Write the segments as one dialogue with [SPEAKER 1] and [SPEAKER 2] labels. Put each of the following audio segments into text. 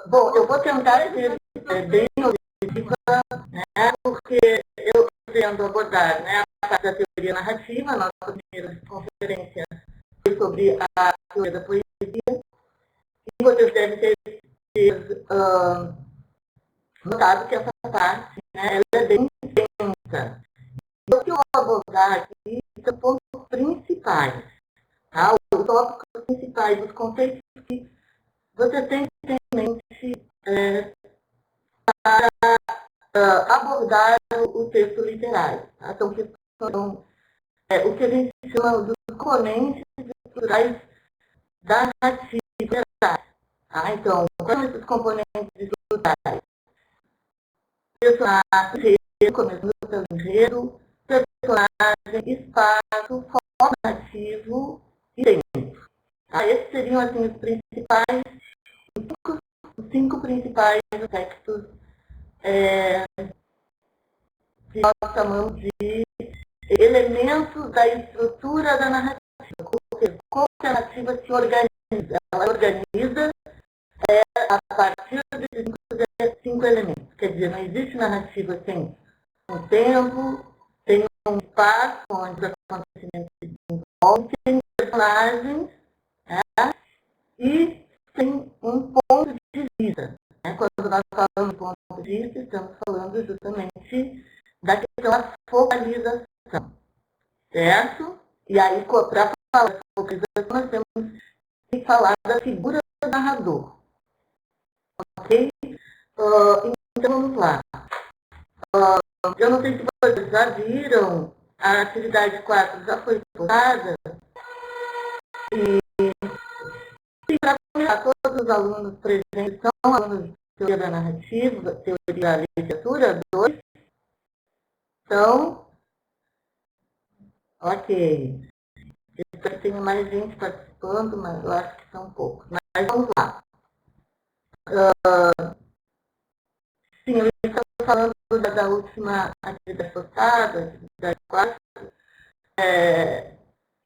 [SPEAKER 1] Bom, eu vou tentar ser bem objetiva, né, porque eu tento abordar, né, a parte da teoria narrativa. A nossa primeira conferência foi sobre a teoria da poesia, e vocês devem ter notado que essa parte, né, ela é bem intensa. E o que eu vou abordar aqui são pontos principais, tá? Os tópicos principais, os conceitos que você tem que ter em mente para abordar o texto literário. Tá? Então, que são o que a gente chama dos componentes estruturais da narrativa literária. Tá? Então, quais são esses componentes estruturais? Personagem, começando pelo enredo, personagem, espaço, forma narrativo e tempo. Tá? Esses seriam assim, os cinco principais aspectos que nós chamamos de elementos da estrutura da narrativa. Ou seja, como a narrativa se organiza. Ela organiza a partir desses cinco elementos. Quer dizer, não existe narrativa sem um tempo, sem um espaço onde os acontecimentos se desenvolvem, sem personagens, né? E sem um ponto de vista. Né? Quando nós falamos de ponto de vista, estamos falando justamente da questão da focalização. Certo? E aí, para falar da focalização, nós temos que falar da figura do narrador. Ok? Então, vamos lá. Eu não sei se vocês já viram, a atividade 4 já foi postada. E, para começar, todos os alunos presentes são alunos de teoria da narrativa, teoria da literatura 2. Então, ok. Eu espero que tenha mais gente participando, mas eu acho que são poucos. Mas vamos lá. Sim, eu estava falando da última atividade postada, da 4.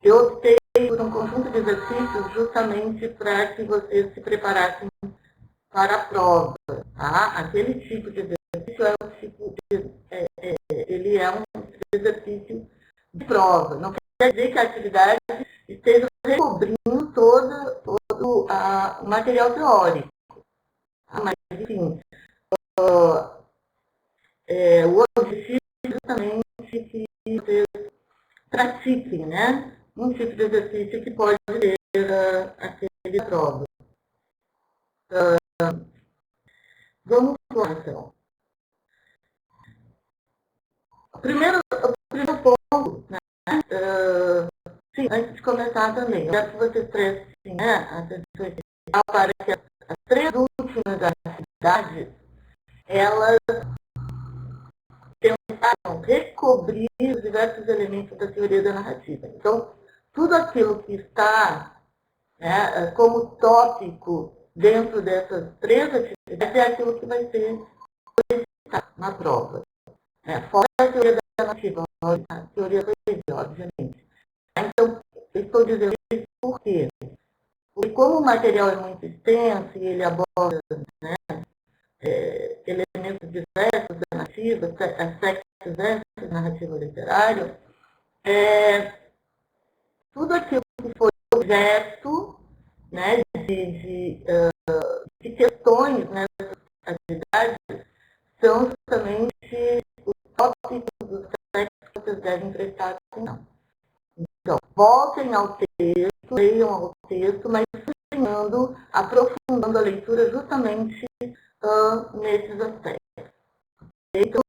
[SPEAKER 1] Eu optei por um conjunto de exercícios justamente para que vocês se preparassem para a prova. Tá? Aquele tipo de exercício é um tipo de, ele é um exercício de prova. Não quer dizer que a atividade esteja recobrindo todo o material teórico. Tá? Mas, enfim, o objetivo é justamente que vocês pratiquem, né? Um tipo de exercício que pode ser aquele prova. Vamos lá, então. O primeiro ponto, né? Sim, antes de começar também, eu quero que vocês prestem, né, atenção para que as três últimas atividades, elas tentaram recobrir os diversos elementos da teoria da narrativa. Então, tudo aquilo que está, né, como tópico dentro dessas três atividades é aquilo que vai ser solicitado na prova. Fora a teoria da narrativa, a teoria da poesia, obviamente. Então, eu estou dizendo isso por quê? Porque como o material é muito extenso e ele aborda, né, elementos diversos da narrativa, aspectos diversos da narrativa literária, tudo aquilo que foi objeto, né, de questões nessas atividades são justamente os tópicos dos aspectos que vocês devem prestar atenção. Então, voltem ao texto, leiam ao texto, mas sublinhando, aprofundando a leitura justamente nesses aspectos. Então,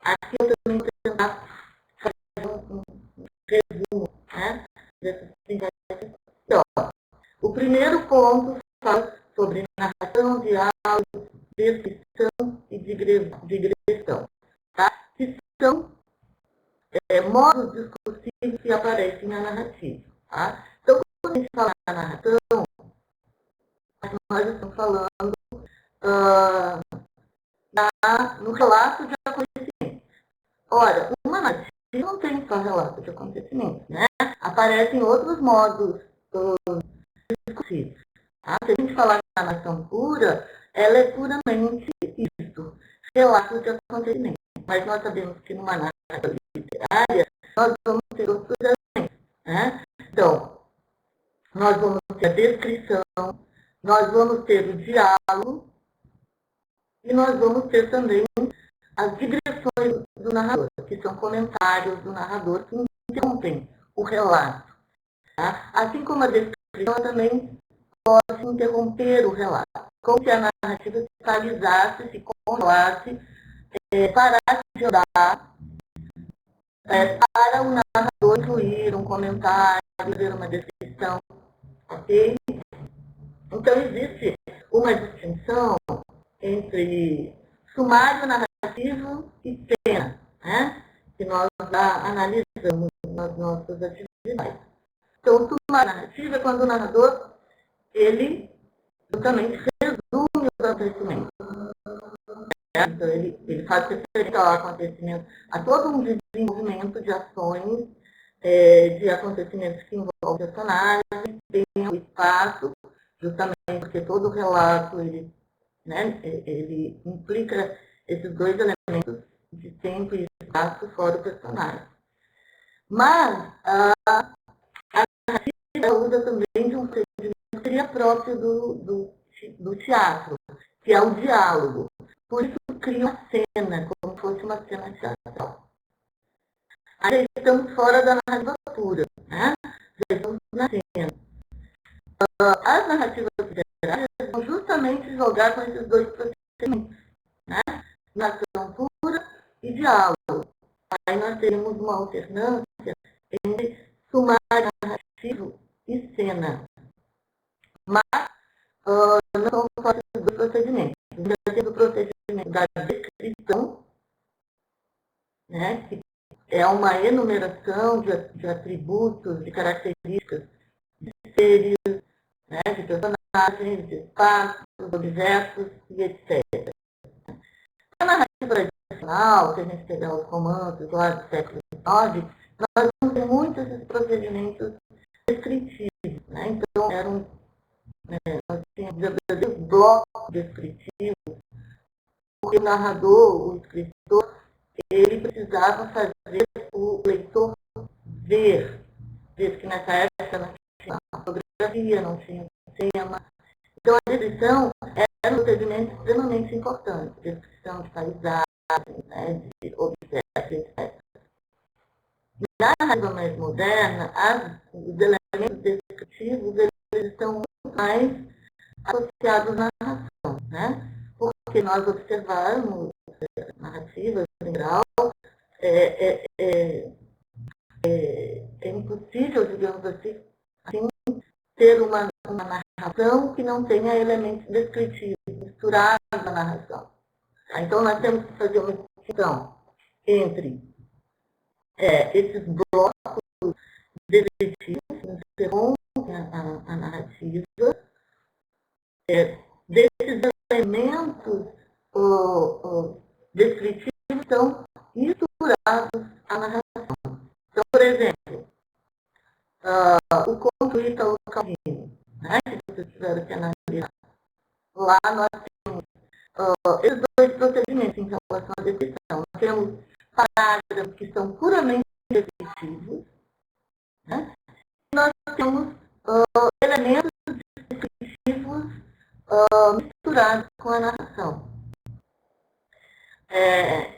[SPEAKER 1] aqui eu também vou tentar fazer um resumo, né, dessas atividades. Então, o primeiro ponto fala sobre narração, diálogo, descrição e digressão, tá? Que são modos discursivos que aparecem na narrativa. Tá? Então, quando a gente fala na narração, nós estamos falando no relato de acontecimentos. Ora, uma narrativa não tem só relato de acontecimentos, né? Aparecem outros modos discursivos. Tá? Se a gente falar narração pura, ela é puramente isso, relatos de acontecimentos. Mas nós sabemos que numa narrativa literária, nós vamos ter outros elementos, né? Então, nós vamos ter a descrição, nós vamos ter o diálogo, e nós vamos ter também as digressões do narrador, que são comentários do narrador que interrompem o relato. Tá? Assim como a descrição também pode interromper o relato, como se a narrativa se paralisasse, se congelasse, parasse de andar, para o narrador incluir um comentário, fazer uma descrição. Ok? Então, existe uma distinção entre sumário narrativo e cena, né? Que nós analisamos nas nossas atividades. Então, o sumário narrativo é quando o narrador, ele justamente resume os acontecimentos. Então, ele faz referência ao acontecimento, a todo um desenvolvimento de ações, de acontecimentos que envolvem personagens, tempo, espaço, justamente porque todo relato, né, ele implica esses dois elementos de tempo e espaço fora o personagem. Mas a narrativa usa também de um procedimento que seria próprio do teatro, que é o diálogo. Por isso cria uma cena, como se fosse uma cena teatral. Aí estamos fora da narrativa pura, né? Já estamos na cena. As narrativas literárias vão justamente jogar com esses dois procedimentos, né? Narração pura e diálogo. Aí nós teremos uma alternância entre sumário narrativo e cena. Mas não são só esses dois procedimentos. Ainda tem o procedimento da descrição, né, que é uma enumeração de atributos, de características, de seres, né, de personagens, de espaços, objetos e etc. A narrativa tradicional, se a gente pegar os romances lá do século XIX, nós vamos ter muitos desses procedimentos descritivos. Né? Então, nós tínhamos verdadeiros blocos descritivos, porque o narrador, o escritor, ele precisava fazer o leitor ver, desde que nessa época não tinha fotografia, não tinha tema. Então, a descrição era um procedimento extremamente importante, descrição de paisagens, né, de objetos, etc. Na narrativa mais moderna, os elementos descritivos eles estão muito mais associados à narração, né? Porque nós observamos narrativas em geral, é impossível, digamos assim, ter uma narração que não tenha elementos descritivos misturados na narração. Então, nós temos que fazer uma distinção entre esses blocos descritivos que interrompem a narrativa, desses elementos descritivos que estão misturados à narração. Então, por exemplo, o conto do Ítalo Calvino, né, que vocês tiveram que analisar. Lá nós temos esses dois procedimentos em relação à descrição. Nós temos parágrafos que são puramente descritivos, né? E nós temos elementos descritivos misturados com a narração.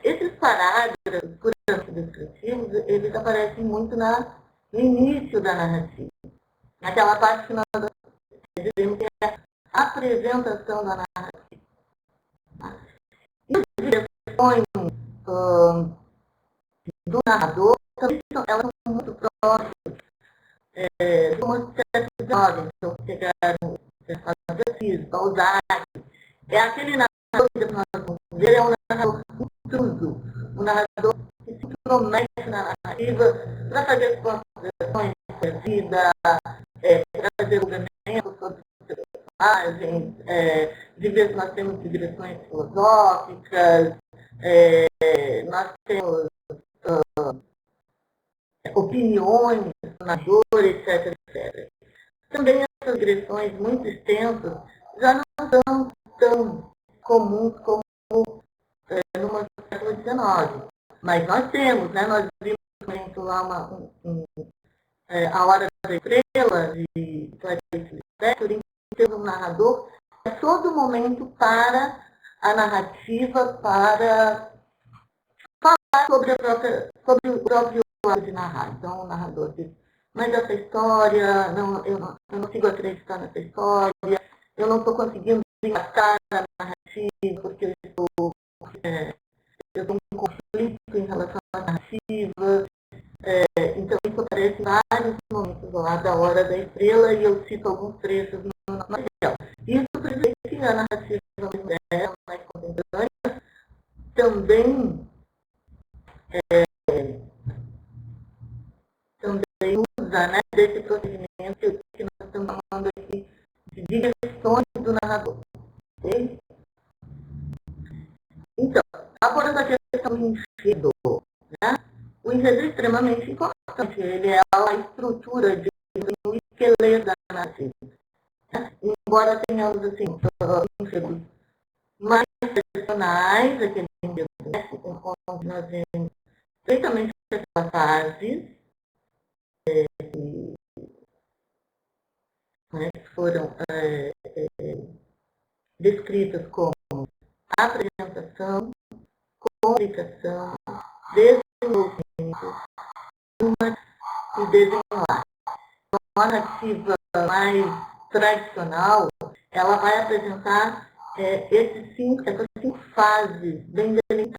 [SPEAKER 1] Esses parágrafos puramente descritivos, eles aparecem muito no início da narrativa. Naquela parte que nós dizemos que é a apresentação da narrativa. E as direções do narrador também elas são muito próximas. São as certas ordens, então pegaram o Balzac. É aquele narrador que nós vamos ver, é um narrador intruso, um narrador que se promete na narrativa para fazer considerações da vida, trazer julgamento sobre os personagens, de vez nós temos digressões filosóficas, nós temos opiniões do narrador, etc, etc. Também essas digressões muito extensas já não tão comuns como no século XIX. Mas nós temos, né? Nós vimos lá A Hora da Estrela, de Clarice Lispector, em que temos um narrador a todo momento para a narrativa, para falar sobre o próprio ato de narrar. Então, o narrador diz, mas essa história, eu não consigo acreditar nessa história, eu não estou conseguindo encaixar a narrativa, porque eu tenho um conflito em relação à narrativa. Então, isso aparece em vários momentos lá da Hora da Estrela, e eu cito alguns trechos no material. Isso porque a narrativa mais contemporânea também, também usa, né, desse procedimento que nós estamos falando aqui de direções do narrador. Okay? Então, abordando a questão do enredo, né? O enredo é extremamente importante, ele é a estrutura de um esqueleto da narrativa. Né? Embora tenhamos assim, enredos mais tradicionais, aquele enredo, né, onde nós vemos estritamente as fases, né, que foram descritas como apresentação, comunicação, desenvolvimento e desenrolar. A narrativa mais tradicional, ela vai apresentar essas cinco fases bem delimitadas.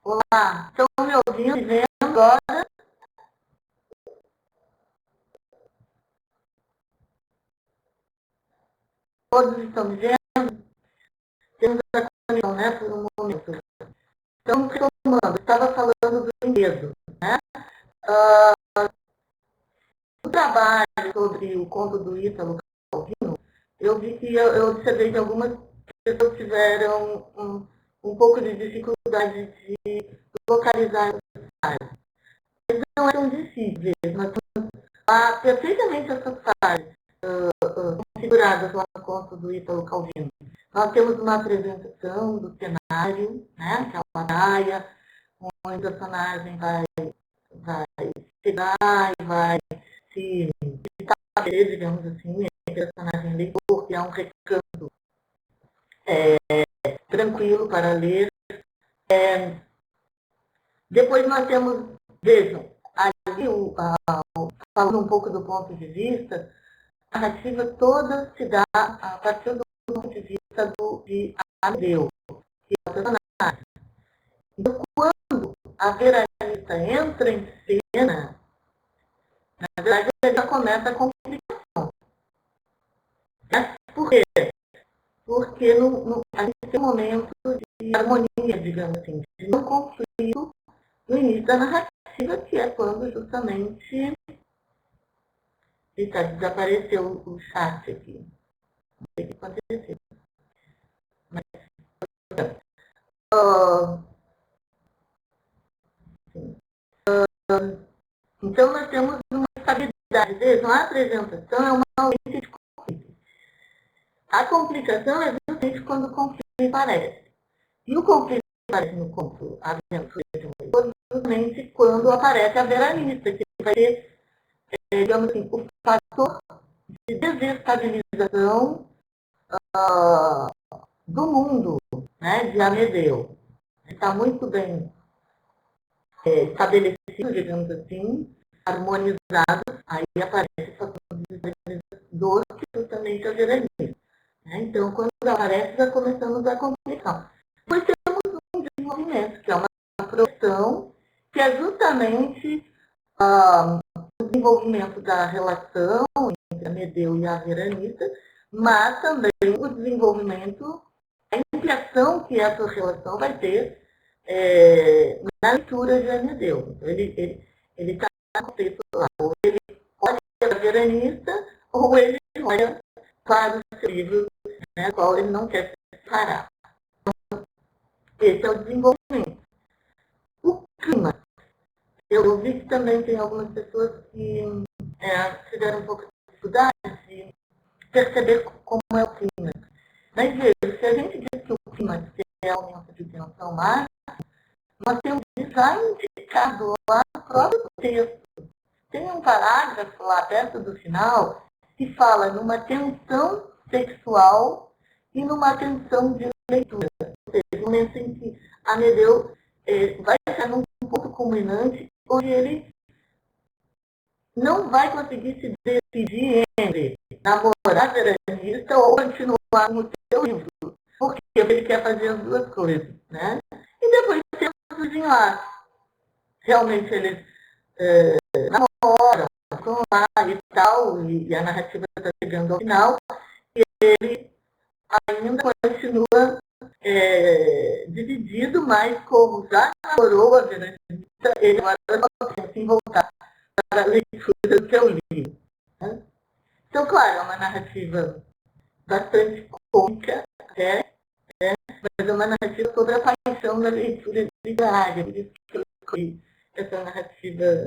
[SPEAKER 1] Olá, estão me ouvindo e vendo agora? Todos estão me vendo? Temos a conexão, né, por um momento. Então, retomando, estava falando do enredo, né? O trabalho sobre o conto do Ítalo Calvino, eu vi que eu observei que algumas pessoas tiveram um pouco de dificuldade de localizar os detalhes. Mas não eram difíceis, mas há perfeitamente essas fases configuradas lá no conto do Ítalo Calvino. Nós temos uma apresentação do cenário, né, que é uma praia, onde o personagem vai chegar e vai se estabelecer, digamos assim, entre o personagem leitor, que é um recanto tranquilo para ler. Depois nós temos, vejam, ali, falando um pouco do ponto de vista, a narrativa toda se dá a partir do ponto de vista de Amedeu, que é o personagem. Então, quando a veranista entra em cena, na verdade, ele já começa a complicação. Mas por quê? Porque a gente tem um momento de harmonia, digamos assim, de não conflito no início da narrativa, que é quando justamente desapareceu o chat aqui. Não sei o que aconteceu. Mas, então, nós temos uma estabilidade. Vejam, a apresentação é uma ausência de conflito. A complicação é justamente quando o conflito aparece. E o conflito aparece no conto Aventura de um Leitor justamente quando aparece a veranista, que vai ser, digamos assim, o fator de desestabilização do mundo, né, de Amedeu. Está muito bem estabelecido, digamos assim, harmonizados, aí aparece o fator desorganizador, que justamente é o geralismo. Então, quando aparece, já começamos a complicação. Depois temos um desenvolvimento, que é uma profissão, que é justamente o desenvolvimento da relação entre a Medeu e a Veranista, mas também o desenvolvimento, a implicação que essa relação vai ter na leitura de Amedeu. Então, ele está no contexto lá. Ou ele olha para a Veranista, ou ele olha para o seu livro, né, qual ele não quer se separar. Esse é o desenvolvimento. O clima. Eu ouvi que também tem algumas pessoas que tiveram um pouco de dificuldade de perceber como é o clima. Mas veja, se a gente diz que o clima é a aumento de tensão máxima, nós temos já indicado lá no próprio texto. Tem um parágrafo lá perto do final que fala numa tensão sexual e numa tensão de leitura. Ou seja, no momento em que Amedeu vai chegar num ponto culminante onde ele não vai conseguir se decidir entre namorar veranista ou continuar no seu livro. Porque ele quer fazer as duas coisas. Né? E depois temos o desenlace. Realmente eles namoram, estão lá e tal, e a narrativa está chegando ao final, e ele ainda continua dividido, mas como já namorou a veranista, ele agora só pensa em voltar para a leitura do seu livro. Né? Então, claro, é uma narrativa bastante cômica, mas é uma narrativa sobre a paixão da leitura literária. Por isso que eu escolhi essa narrativa,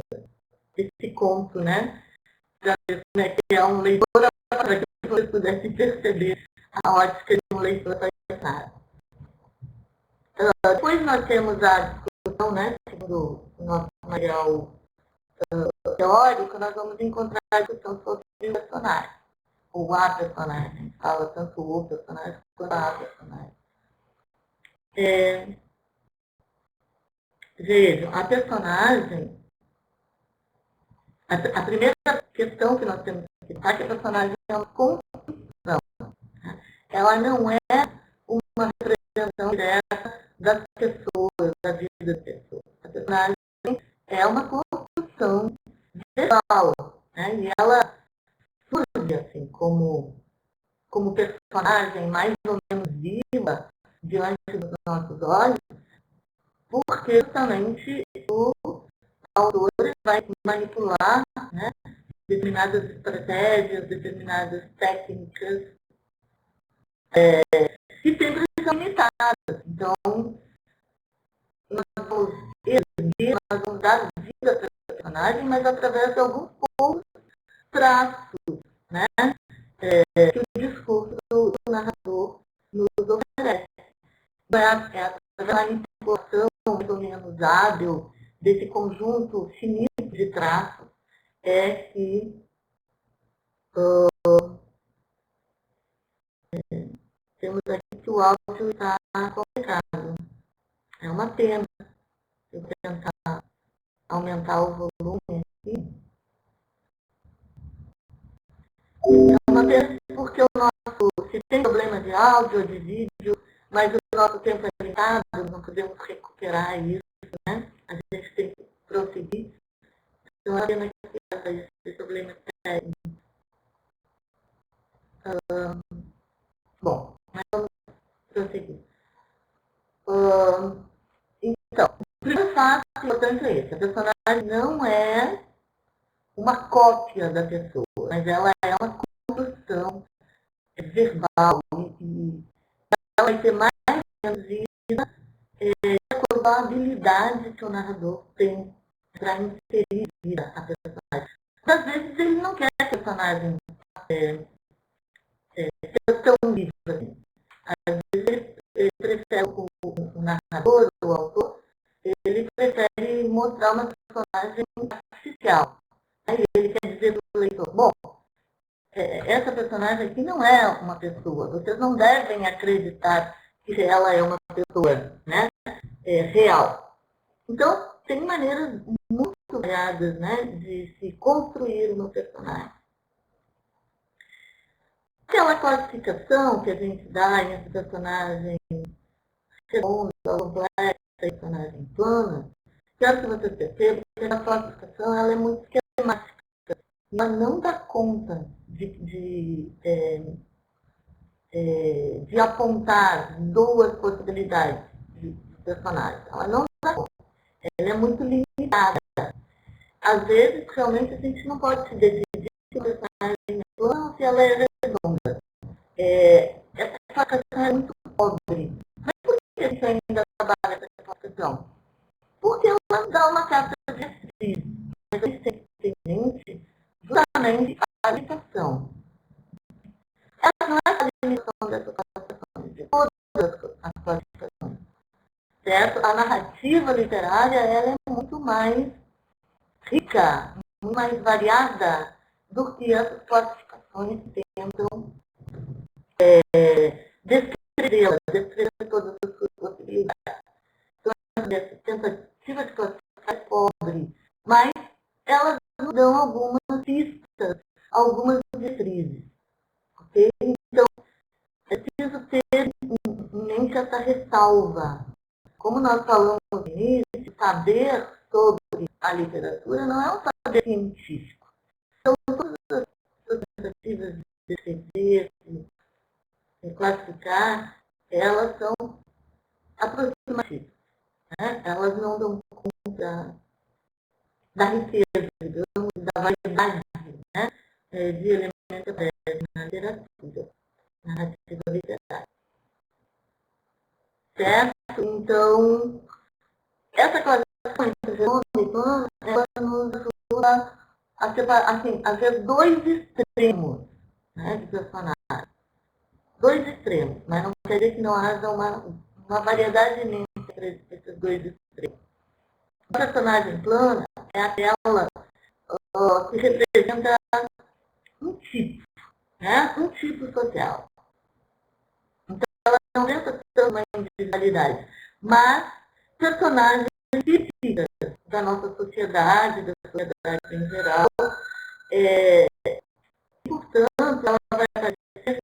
[SPEAKER 1] esse conto, né? Para ver como é que é um leitor, para que você pudesse perceber a ótica de um leitor apaixonado. Depois nós temos a discussão, né? Segundo o nosso material teórico, nós vamos encontrar a discussão sobre o personagem, ou a personagem. Fala tanto o personagem quanto a personagem. Vejam, a personagem, a primeira questão que nós temos que citar é que a personagem é uma construção. Ela não é uma representação direta das pessoas, da vida das pessoas. A personagem é uma construção visual, né? E ela surge assim como personagem mais ou menos viva diante dos nossos olhos, porque justamente o autor vai manipular, né, determinadas estratégias, determinadas técnicas que sempre são limitadas. Então, nós vamos erguer, nós vamos dar vida para o personagem, mas através de alguns poucos traços, né, que o discurso do narrador nos oferece. É através da manipulação mais ou menos hábil desse conjunto finito de traços que temos aqui que o áudio está complicado. É uma pena eu tentar aumentar o volume aqui. É uma pena porque o nosso, se tem problema de áudio ou de vídeo, mas o nosso tempo é limitado, não podemos recuperar isso, né? A gente tem que prosseguir. Então, é uma pena que esse problema técnico. Bom, mas vamos prosseguir. Então, o primeiro fato importante é esse. A personagem não é uma cópia da pessoa, mas ela é uma construção verbal e ela vai ser mais reduzida de acordo com a habilidade que o narrador tem para inserir a personagem. Às vezes ele não quer que a personagem seja tão livre assim. Às vezes ele prefere o narrador, o autor, ele prefere mostrar uma personagem artificial. Aí ele quer dizer para o leitor, bom, essa personagem aqui não é uma pessoa, vocês não devem acreditar que ela é uma pessoa, né, real. Então, tem maneiras muito variadas, né, de se construir uma personagem. Aquela classificação que a gente dá entre personagem redonda, complexa e personagem plana, quero que você perceba que a classificação ela é muito esquemática. Ela não dá conta de apontar duas possibilidades de personagem. Ela não dá conta. Ela é muito limitada. Às vezes, realmente, a gente não pode se decidir se o personagem é plano ou se ela é redonda. Essa classificação é muito pobre. Mas por que a gente ainda trabalha essa classificação? Porque ela dá uma carta de diretriz. Mas a gente tem que ter em mente justamente a limitação. Ela não é a limitação dessa classificação, de todas as classificações. Certo? A narrativa literária ela é muito mais rica, muito mais variada do que essas classificações tentam descrever todas as suas possibilidades. Então, essa tentativa de classificar é pobre, mas elas nos dão algumas pistas, algumas diretrizes. Okay? Então, é preciso ter em mente essa ressalva. Como nós falamos no início, saber sobre a literatura não é um saber científico. Então, todas as tentativas de descrever, de classificar, elas são aproximativas. Né? Elas não dão conta da riqueza, digamos, da variedade, né? De elementos na literatura, narrativa literária. Certo? Então, essa classificação entre redondo e plano, ela nos ajuda a separar, assim, a ver dois extremos, né, de personagens. Dois extremos, mas não quer dizer que não haja uma variedade imensa entre esses dois extremos. A personagem plana é aquela que representa um tipo, né, um tipo social. Então, ela não representa tanto uma individualidade, mas personagens típicas da nossa sociedade, da sociedade em geral. Portanto, ela vai aparecer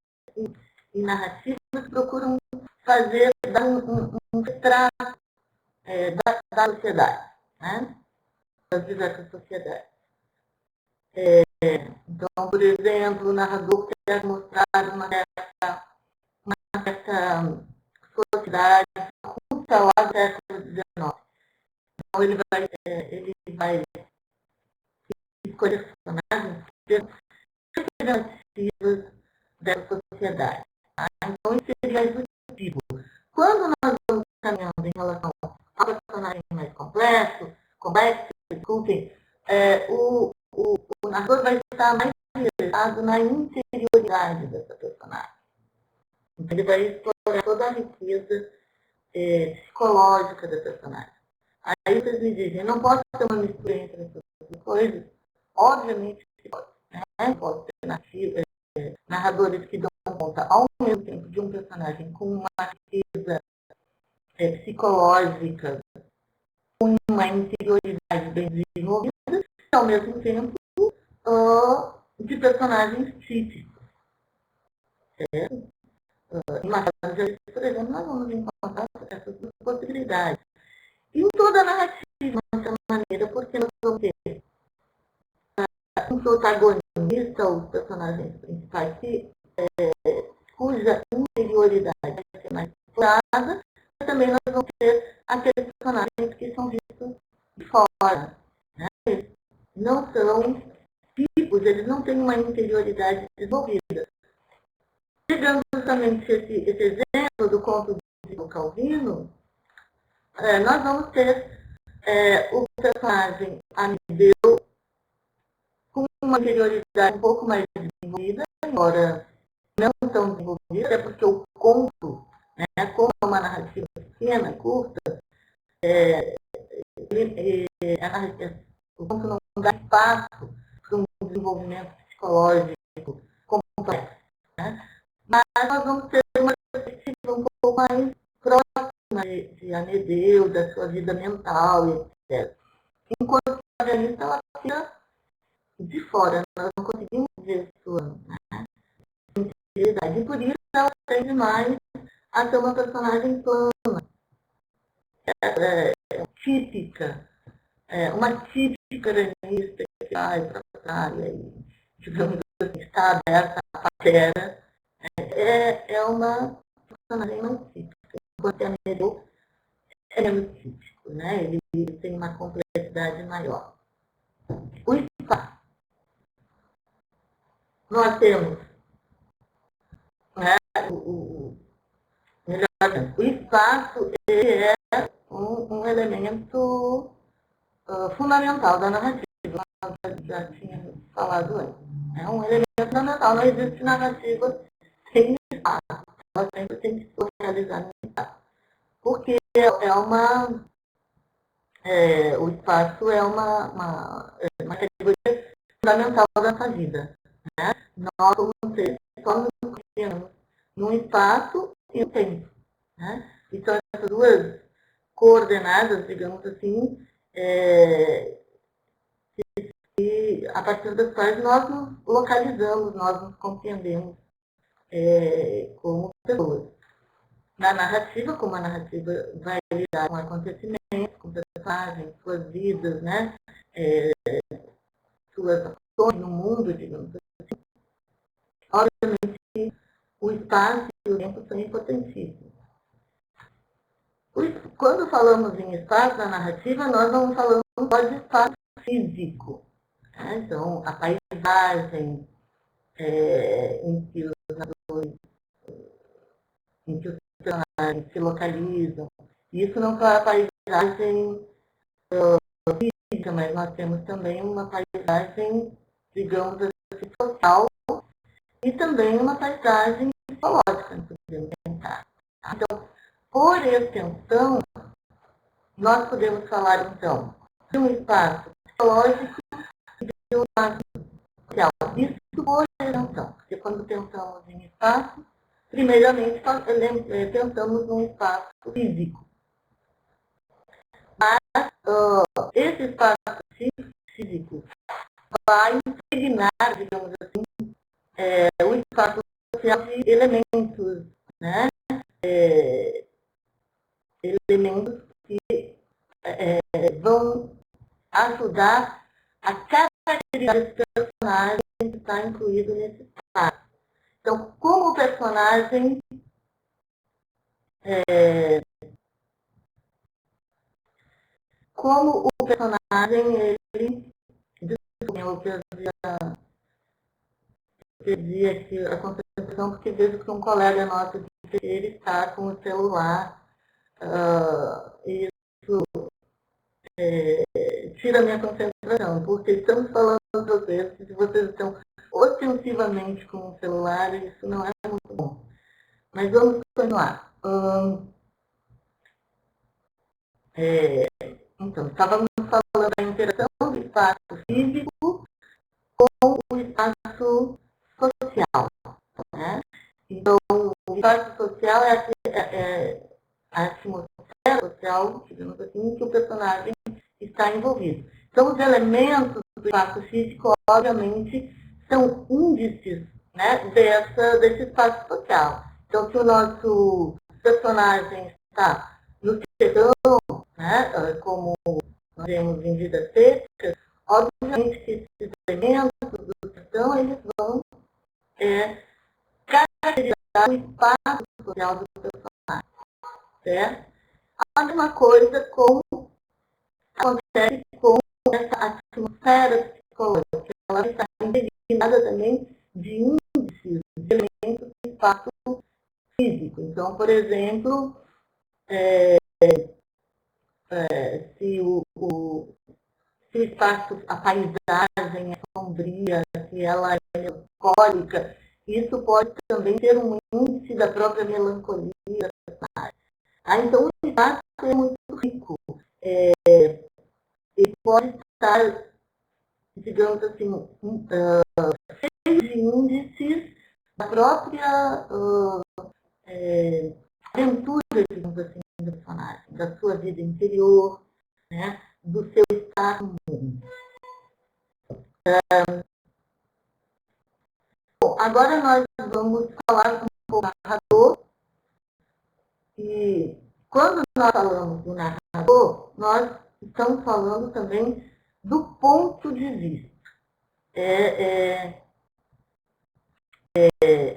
[SPEAKER 1] em narrativas que procuram fazer, dar um retrato da sociedade, né? Das diversas sociedades. Então, por exemplo, o narrador quer mostrar uma certa sociedade culta lá do século XIX. Então, ele vai escolher personagens representativas dessa sociedade. Tá? Então, isso seria executivo. Quando nós vamos caminhando em relação ao personagem mais complexo, desculpem, o narrador vai estar mais interessado na interioridade dessa personagem. Então, ele vai explorar toda a riqueza psicológica da personagem. Aí vocês me dizem, não posso ter uma mistura entre essas duas coisas? Obviamente que pode. Né? Pode ter narradores que dão conta ao mesmo tempo de um personagem com uma riqueza psicológica, com uma interioridade bem desenvolvida, e ao mesmo tempo de personagens típicos. Certo? Em Machado de Assis, por exemplo, nós vamos encontrar essas duas possibilidades. E em toda a narrativa, dessa maneira, porque nós vamos ter um protagonista, os personagens principais, cuja interioridade vai ser mais explorada, mas também nós vamos ter aqueles personagens que são vistos de fora. Né? Eles não são tipos, eles não têm uma interioridade desenvolvida. Pegando justamente esse exemplo do conto de Calvino, nós vamos ter o personagem Amedeu com uma interioridade um pouco mais desenvolvida, embora não tão desenvolvida, até porque o conto, né, como é uma narrativa pequena, curta, o conto não dá espaço para um desenvolvimento psicológico complexo. Né? Mas nós vamos ter uma perspectiva um pouco mais próxima de Amedeu, da sua vida mental, etc. Enquanto protagonista ela fica de fora, nós não conseguimos ver sua integridade. E por isso ela tende mais a ser uma personagem plana, típica, uma típica aranista que vai para a praia e, digamos assim, está aberta à patera. É uma personagem mais típica. Enquanto a Nereu é menos típico, né? Ele tem uma complexidade maior. O espaço. Nós temos, né, o espaço ele é um elemento fundamental da narrativa. Nós já tínhamos falado antes. É um elemento fundamental. Não existe narrativa sem espaço. Ela sempre tem que se realizar no espaço. Porque o espaço é uma categoria fundamental da nossa vida. Né? Nós, como seres, só nos conhecemos num espaço e no tempo. Né? E são essas duas coordenadas, digamos assim, e a partir das quais nós nos localizamos, nós nos compreendemos como pessoas. Na narrativa, como a narrativa vai lidar com acontecimentos, com personagens, suas vidas, né? Suas ações no mundo, digamos assim. Obviamente, o espaço e o tempo são importantíssimos. Quando falamos em espaço na narrativa, nós não falamos só de espaço físico. Né? Então, a paisagem em que os narradores, em que os personagens se localizam. Isso não só a paisagem física, mas nós temos também uma paisagem, digamos assim, social e também uma paisagem psicológica, não podemos pensar. Então, por extensão, nós podemos falar, então, de um espaço psicológico e de um espaço social. Isso por extensão, porque quando pensamos em espaço, primeiramente pensamos num espaço físico. Mas esse espaço físico vai impregnar, digamos assim, o espaço social de elementos, né? Elementos que vão ajudar a caracterizar esse personagem que está incluído nesse espaço. Então, como o personagem ele eu perdi aqui a concentração porque vejo que um colega nosso ele está com o celular. Isso tira a minha concentração, porque estamos falando de vocês, se vocês estão ostensivamente com o celular, isso não é muito bom. Mas vamos continuar. Então, estávamos falando da interação do espaço físico com o espaço social. Né? Então, o espaço social é a atmosfera social, digamos assim, que o personagem está envolvido. Então, os elementos do espaço físico, obviamente, são índices, né, desse espaço social. Então, se o nosso personagem está no sertão, né, como nós vemos em Vidas Secas, obviamente que esses elementos do sertão, eles vão caracterizar o espaço social do personagem. Certo? A mesma coisa acontece com essa atmosfera psicológica. Ela está impregnada também de índices, de elementos do espaço físico. Então, por exemplo, se o espaço, a paisagem é sombria, se ela é melancólica, isso pode também ter um índice da própria melancolia. Então, o espaço é muito rico. Ele pode estar, digamos assim, cheio de índices da própria aventura, digamos assim, do personagem, da sua vida interior, né, do seu estado no mundo. agora nós vamos falar um pouco do narrador. E quando nós falamos do narrador, nós estamos falando também do ponto de vista. É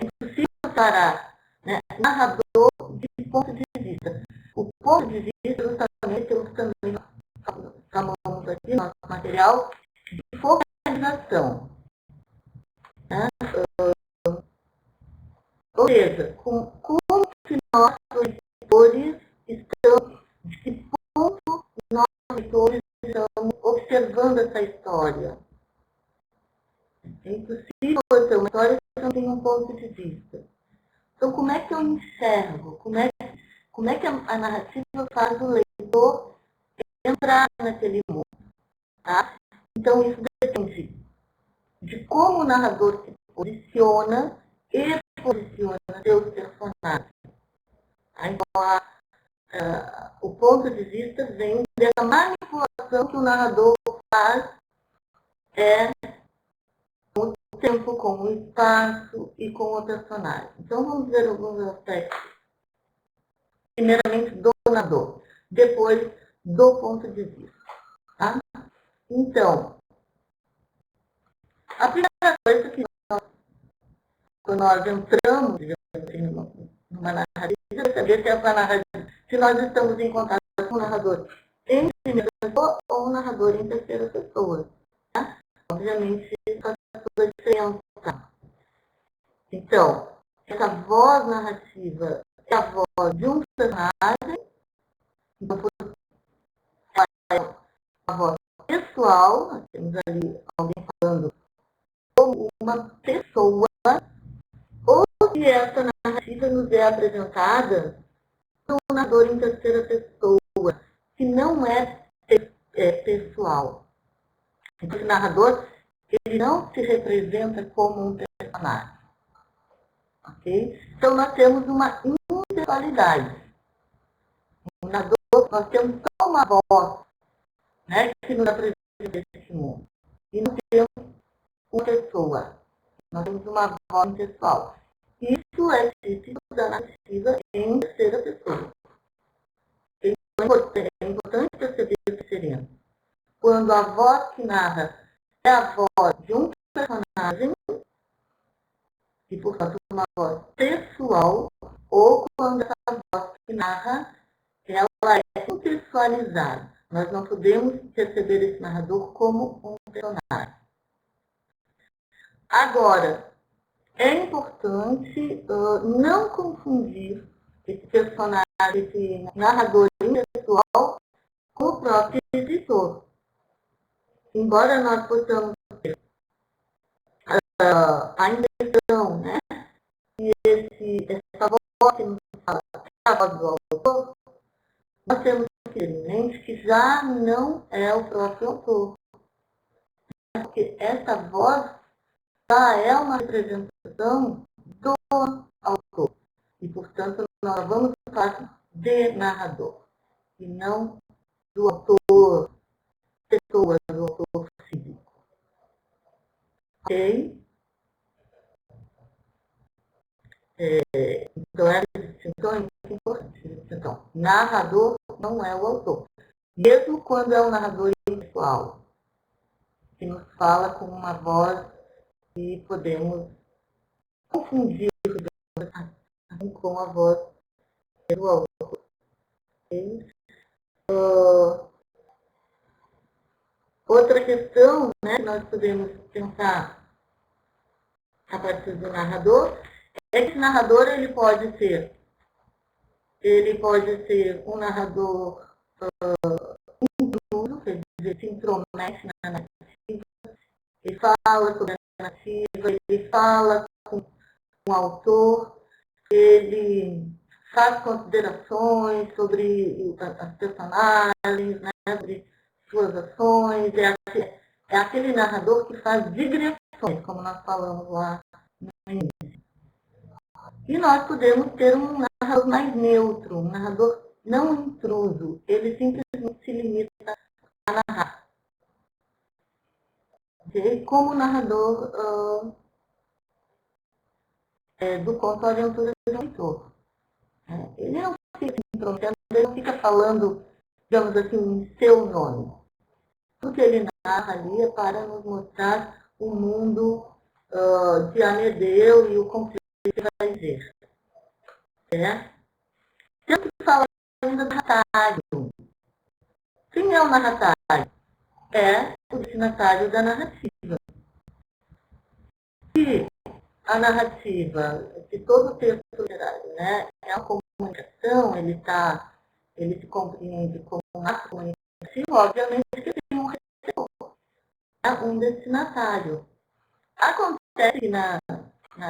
[SPEAKER 1] impossível separar, né, narrador de ponto de vista. O ponto de vista, justamente, temos também, chamamos aqui no nosso material, de focalização. Né? Ou seja, como que nós, leitores, estamos, de que ponto nós, leitores, estamos observando essa história. É impossível ter uma história que não tem um ponto de vista. Então, como é que eu enxergo? Como é que a narrativa faz o leitor entrar naquele mundo? Tá? Então, isso depende de como o narrador se posiciona e posiciona seus personagens. Então, o ponto de vista vem dessa manipulação que o narrador faz com o tempo, com o espaço e com o personagem. Então, vamos ver alguns aspectos. Primeiramente, do narrador, depois do ponto de vista. Tá? Então, a primeira coisa que quando nós entramos, numa narrativa, saber se essa narrativa, se nós estamos em contato com o narrador em primeira pessoa ou o narrador em terceira pessoa. Tá? Obviamente, faz toda a diferença. Então, essa voz narrativa é a voz de um personagem, então, a voz pessoal, nós temos ali alguém falando como uma pessoa, ou se essa narrativa nos é apresentada por um narrador em terceira pessoa, que não é pessoal. Então, esse narrador, ele não se representa como um personagem. Okay? Então, nós temos uma impessoalidade. Um narrador, nós temos só uma voz, né, que nos apresenta esse mundo. E não temos uma pessoa. Nós temos uma voz pessoal. Isso é típico da narrativa em terceira pessoa. É importante perceber a diferença. Quando a voz que narra é a voz de um personagem, e portanto uma voz pessoal, ou quando essa voz que narra, ela é contextualizada. Nós não podemos perceber esse narrador como um personagem. Agora, é importante não confundir esse personagem, esse narrador intelectual, com o próprio editor. Embora nós possamos ter a impressão, né, que essa voz que nos fala é a voz do autor, nós temos que ter em mente que já não é o próprio autor. Porque essa voz já é uma representação do autor. E, portanto, nós vamos falar de narrador, e não do autor, pessoa, do autor físico. Ok? Então, essa distinção é muito importante. Então, narrador não é o autor. Mesmo quando é um narrador intelectual, que nos fala com uma voz que podemos confundir com a voz do autor. Okay? Outra questão, né, que nós podemos pensar a partir do narrador é que esse narrador ele pode ser um narrador intruso, quer dizer, se intromete na narrativa, ele fala sobre a narrativa, ele fala com o autor, ele faz considerações sobre as personagens, né, sobre suas ações, é aquele narrador que faz digressões, como nós falamos lá no início. E nós podemos ter um narrador mais neutro, um narrador não intruso, ele simplesmente se limita a narrar. Okay? Como narrador do conto Aventura de um Leitor. Ele não fica se intrometendo, ele não fica falando, digamos assim, em seu nome. Tudo que ele narra ali é para nos mostrar o mundo de Amedeu e o conflito que vai ver. Sempre fala ainda do narratário. Quem é o narratário? É o destinatário da narrativa. Se a narrativa, se todo o texto literário, né, é uma comunicação, ele se compreende como um ato comunicativo, obviamente que tem um receptor, um destinatário. Acontece que na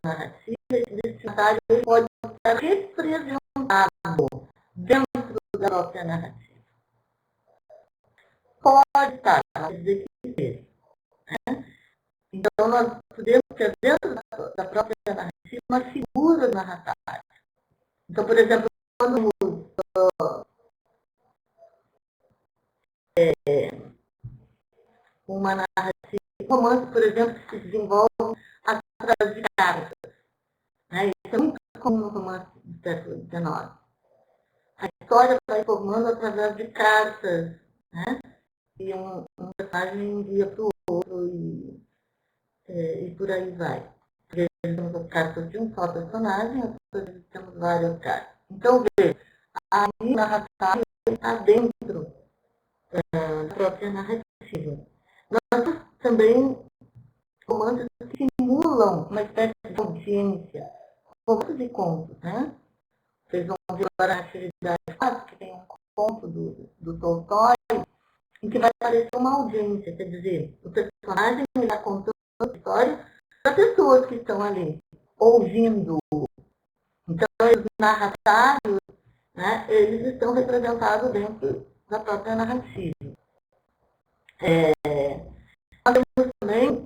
[SPEAKER 1] narrativa, esse destinatário ele pode estar representado dentro da própria narrativa. Pode estar, mas dizer que seja. Então, nós podemos ter dentro da própria narrativa uma figura narratária. Então, por exemplo, quando uma narrativa, um romance, por exemplo, que se desenvolve através de cartas. Né? Isso é muito comum no romance do século XIX. A história vai formando através de cartas, né? E um personagem envia para o outro e por aí vai. Às vezes temos as cartas de um só personagem, às vezes temos várias cartas. Então, veja, aí o narratário está dentro da própria narrativa. Nós também romances que simulam uma espécie de audiência, romances e contos, né? Vocês vão ver agora a atividade 4, que tem um conto do Tolstói, em que vai aparecer uma audiência, quer dizer, o personagem está contando a história para as pessoas que estão ali, ouvindo. Então, os narratários, né, eles estão representados dentro da própria narrativa. Nós temos também,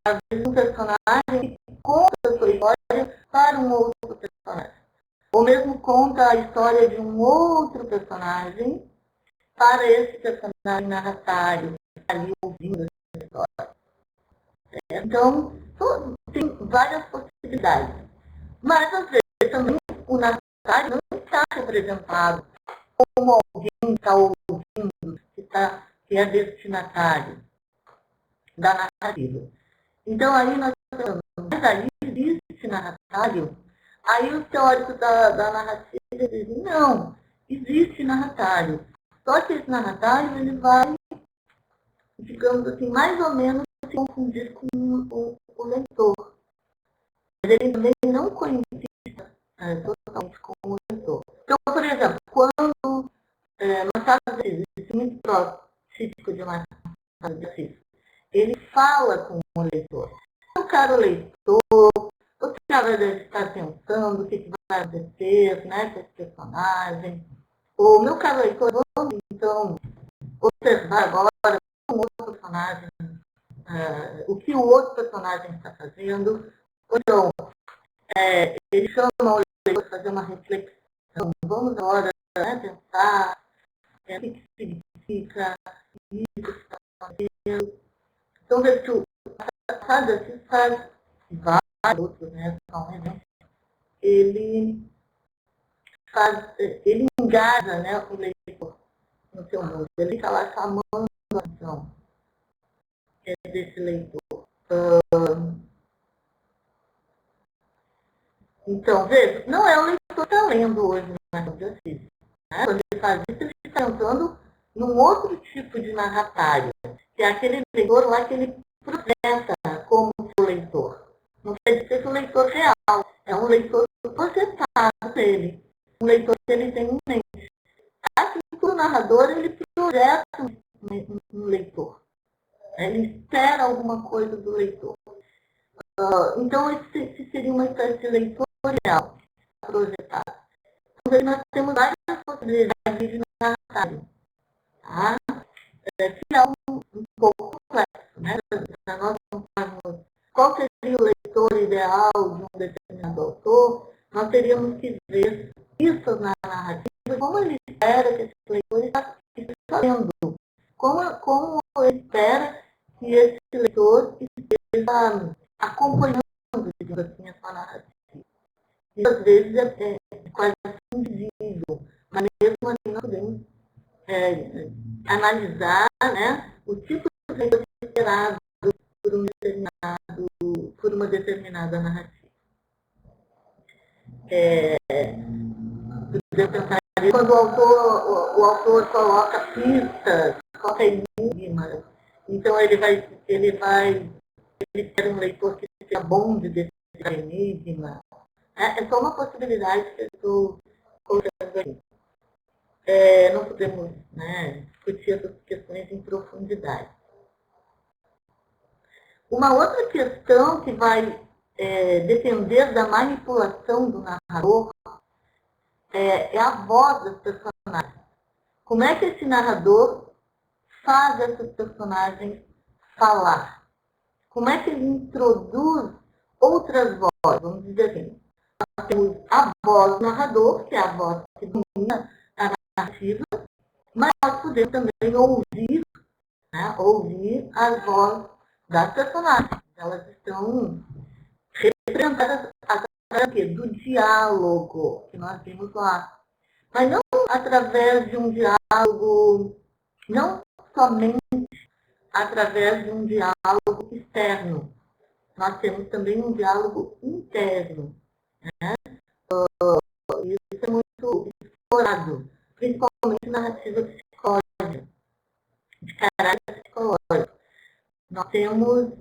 [SPEAKER 1] às vezes, um personagem que conta a sua história para um outro personagem. Ou mesmo conta a história de um outro personagem para esse personagem narratário que está ali ouvindo essa história. Então, tem várias possibilidades. Mas, às vezes, também o narratário não está representado como alguém que está ouvindo, que é destinatário da narrativa. Então, aí nós falamos, mas aí existe narratário? Aí os teóricos da narrativa dizem, não, existe narratário. Só que esse narratário, ele vai, digamos assim, mais ou menos se confundir com o leitor. Mas ele também não coincide totalmente com o leitor. Então, por exemplo, quando Machado de Assis, isso é muito próximo, típico de Machado de Assis, ele fala com o leitor. O cara leitor, o cara deve estar pensando o que vai acontecer, né, com esse personagem. O meu caro leitor, vamos então observar agora como outro personagem, o que o outro personagem está fazendo. Então, ele chama o leitor para fazer uma reflexão. Vamos agora, né, pensar o que significa isso que está fazendo. Então, veja que o Machado de faz vários outros, né, ele engaja, né, o leitor no seu mundo. Ele está lá chamando a atenção desse leitor. Então, veja, não é o leitor que está lendo hoje no Machado de Assis. Né? Quando ele faz isso, ele está entrando num outro tipo de narratário, que é aquele leitor lá que ele projeta como seu leitor. Não quer dizer que o leitor real, é um leitor projetado dele, um leitor que ele tem em mente. Assim que o narrador, ele projeta um leitor. Ele espera alguma coisa do leitor. Então, esse seria uma espécie de leitorial projetado. Então, nós temos várias possibilidades de narratário. Tá? Que é um pouco complexo. Né? Nós não qual seria o leitor ideal de um determinado autor, nós teríamos que ver isso na narrativa, como ele espera que esse leitor esteja lendo, como ele espera que esse leitor esteja acompanhando, digamos assim, a sua narrativa. E às vezes é quase invisível, mas mesmo assim nós podemos analisar, né, o tipo de leitor esperado por uma determinada narrativa. Quando o autor coloca pistas, coloca enigmas, então ele quer um leitor que seja bom de decifrar enigma. É só uma possibilidade que eu estou colocando aqui. Não podemos, né, discutir essas questões em profundidade. Uma outra questão que vai depender da manipulação do narrador é a voz dos personagens. Como é que esse narrador faz esses personagens falar? Como é que ele introduz outras vozes? Vamos dizer assim, nós temos a voz do narrador, que é a voz que domina a narrativa, mas nós podemos também ouvir, né, ouvir as vozes das personagens. Elas estão representadas através do diálogo que nós temos lá. Mas não através de um diálogo, não somente através de um diálogo externo. Nós temos também um diálogo interno. Né? Isso é muito explorado, principalmente na narrativa psicológica, de caráter psicológico. Nós temos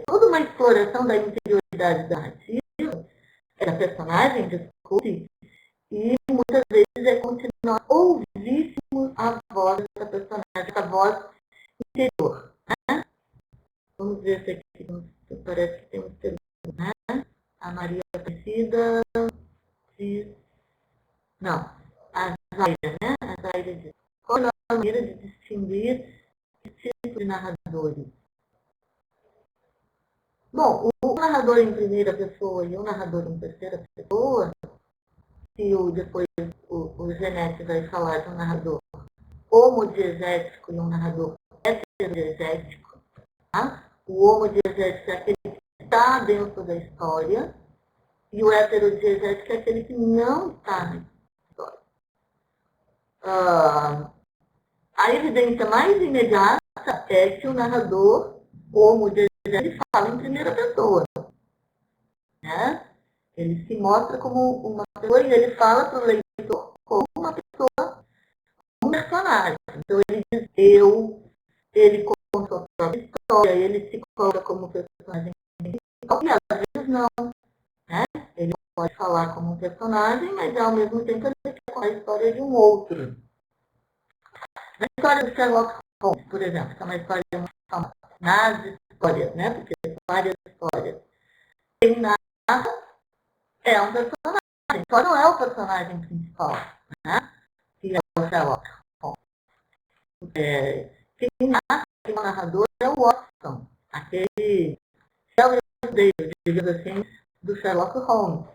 [SPEAKER 1] toda uma exploração da interioridade da narrativa, da personagem, desculpe, e muitas vezes é como se nós ouvíssemos a voz dessa personagem, a voz interior. Né? Vamos ver se aqui parece que temos perguntas, né? A Maria Aparecida diz... Não, a Zaira, né? A Zaira diz: qual é a maneira de distinguir esse tipo de narradores? Bom, o narrador em primeira pessoa e o narrador em terceira pessoa, se depois o Genete vai falar de um narrador homodiegético e um narrador heterodiegético, tá? O homodiegético é aquele que está dentro da história e o heterodiegético é aquele que não está na história. A evidência mais imediata é que o narrador homodiegético fala em primeira pessoa. Né? Ele se mostra como uma pessoa e ele fala para o leitor como uma pessoa, um personagem. Então ele diz eu, ele conta a própria história, ele se coloca como personagem principal, e às vezes não. Né? Ele pode falar como um personagem, mas ao mesmo tempo ele quer contar a história de um outro. Na história do Sherlock Holmes, por exemplo, que é uma história muito famosa, nas histórias, né? Porque tem várias histórias. Quem narra é um personagem, só não é o personagem principal, né? Que é o Sherlock Holmes. Quem narra, o narrador é o Watson, aquele Sherlock David, digamos assim, do Sherlock Holmes,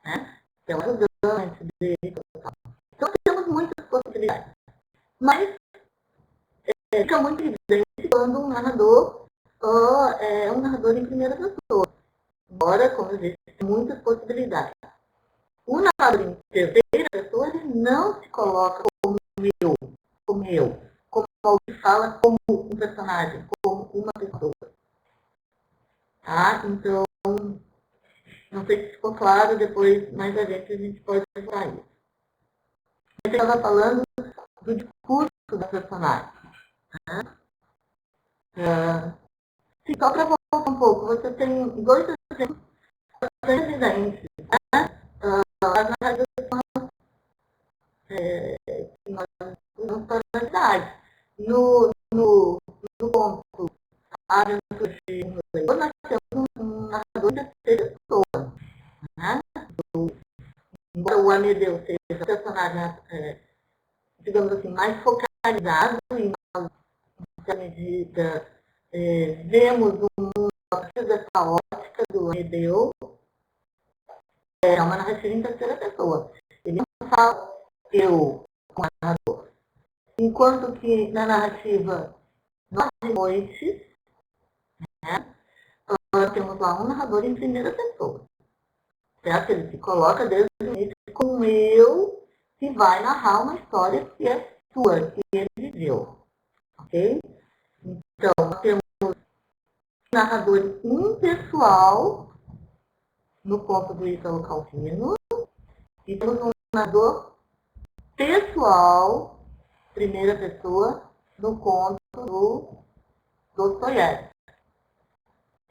[SPEAKER 1] né? Que é o ajudante dele. Então temos muitas possibilidades. Mas fica muito evidente quando um narrador é um narrador em primeira pessoa. Embora, como eu disse, tem muitas possibilidades. O narrador em terceira pessoa ele não se coloca como alguém que fala como um personagem, como uma pessoa. Tá? Então, não sei se ficou claro, depois, mais adiante, a gente pode falar isso. A gente estava falando do discurso da personagem. Né? Só para voltar um pouco, você tem dois exemplos bastante evidentes. Né? As narrativas que nós usamos para a cidade. No ponto A Aventura de Leitor, nós temos um narrador de terceira pessoa. Né? Embora o Amedeu seja um personagem, digamos assim, mais focalizado, e nós, nessa medida, vemos o mundo a partir dessa ótica do Amedeu, é uma narrativa em terceira pessoa. Ele não fala eu como narrador. Enquanto que na narrativa Nove Noites, né, temos lá um narrador em primeira pessoa. Certo? Ele se coloca desde o início como eu, que vai narrar uma história que é sua, que ele viveu. Ok? Então, nós temos um narrador impessoal no conto do Ítalo Calvino e temos um narrador pessoal, primeira pessoa, no conto do Dostoiévski.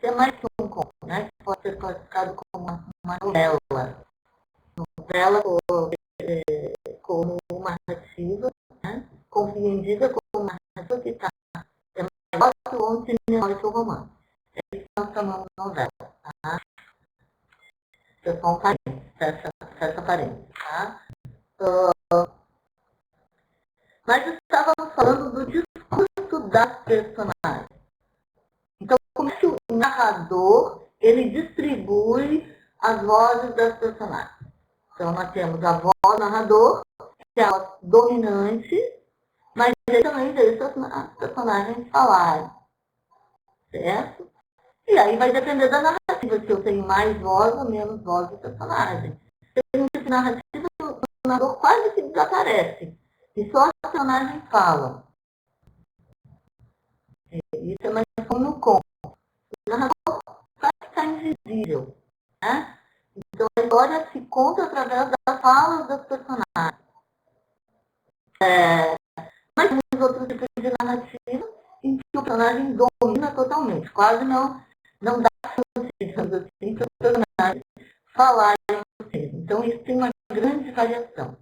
[SPEAKER 1] É mais que um conto, né? Que pode ser classificado como uma novela. Novela como uma narrativa, né? Compreendida como uma narrativa que está mais ou menos que o romance. É isso que nós chamamos de novela. Tá? Eu sou um parênteses, essa parênteses. Tá? Nós estávamos falando do discurso das personagens. Então, como é que o narrador ele distribui as vozes das personagens? Então, nós temos a voz do narrador, que é a voz dominante, mas ele também deixa as personagens falarem, certo? E aí vai depender da narrativa, se eu tenho mais voz ou menos voz do personagem. Tem um tipo de narrativa que o narrador quase que desaparece, e só os personagens falam. Isso é mais como no conto. O narrador quase está invisível, né? Então a história se conta através das falas dos personagens. Mas tem outros tipos de narrativa em que o personagem domina totalmente. Quase não dá digamos assim, para os personagens falarem assim. Então isso tem uma grande variação.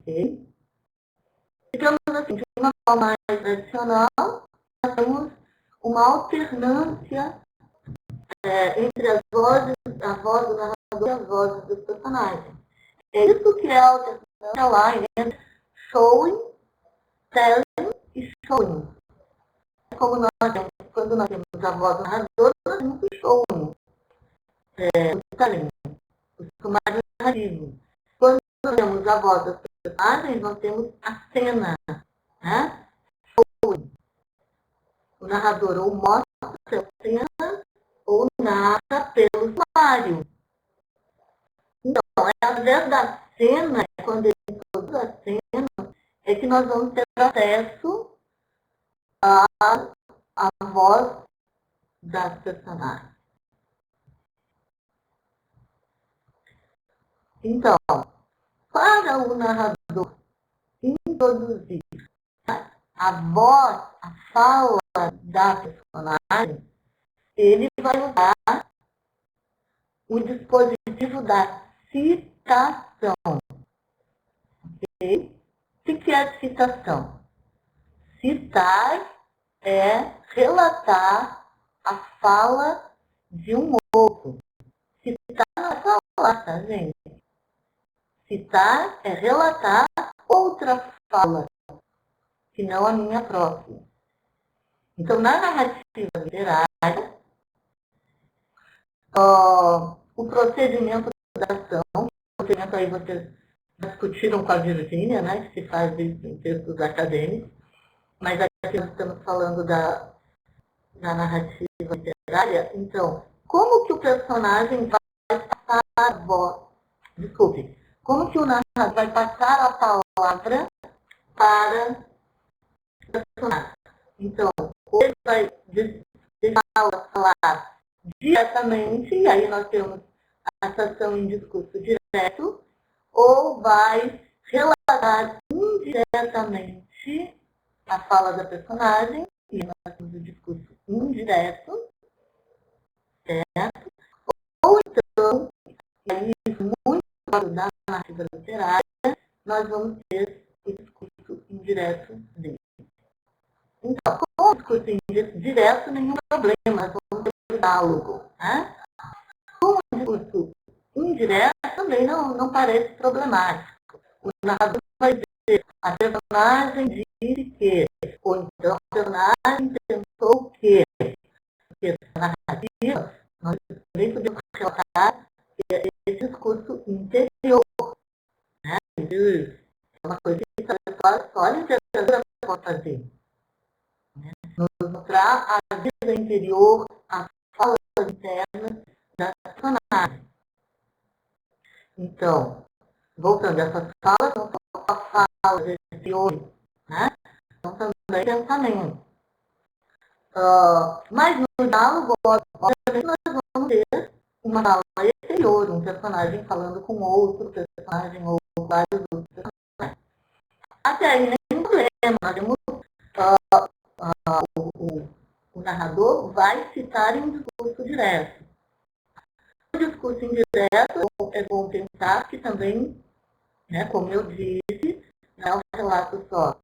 [SPEAKER 1] Okay? Digamos assim, de uma forma mais tradicional, nós temos uma alternância entre as vozes, a voz do narrador e as vozes dos personagens. É isso que é a alternância lá entre showing, telling e showing. Como nós temos, quando nós temos a voz do narrador, nós temos o showing, o telling, o sumário narrativo. Quando nós temos a voz dos personagens, nós temos a cena, né? Showing. O narrador ou mostra a cena ou narra pelo sumário. Então, é através da cena, quando ele introduz a cena, é que nós vamos ter acesso à voz das personagens. Então, para o narrador introduzir a voz, a fala da personagem, ele vai usar o dispositivo da citação. Okay? O que é citação? Citar é relatar a fala de um outro. Citar não é falar, tá, gente? Citar é relatar outra fala, que não a minha própria. Então, na narrativa literária, o procedimento da ação, o procedimento aí vocês discutiram com a Virgínia, né, que se faz isso em textos acadêmicos, mas aqui nós estamos falando da narrativa literária. Então, como que o personagem vai passar a voz? Desculpe. Como que o narrador vai passar a palavra para o personagem? Então, ou ele vai deixá-la falar diretamente, e aí nós temos a ação em discurso direto, ou vai relatar indiretamente a fala da personagem, e nós temos o discurso indireto, certo? Ou então, e aí muito da narrativa literária, nós vamos ter o discurso indireto dele. Então, com o discurso direto, nenhum problema, nós vamos ter um diálogo. Né? Com o discurso indireto, também não parece problemático. O narrador vai dizer, a personagem disse que, ou então a personagem pensou que. Porque na narrativa, nós também podemos relatar esse discurso interior. Né? É uma coisa que só a literatura pode fazer. Né? Nos mostrar a vida interior, a fala interna Então, voltando, essas falas não são só falas de hoje, né? São também pensamentos. Mas no diálogo, obviamente, nós vamos ter uma fala exterior, um personagem falando com outro personagem ou vários outros personagens. Até aí nem problema, nós temos o narrador vai citar em um discurso direto. O discurso indireto é bom pensar que também, né, como eu disse, não é um relato só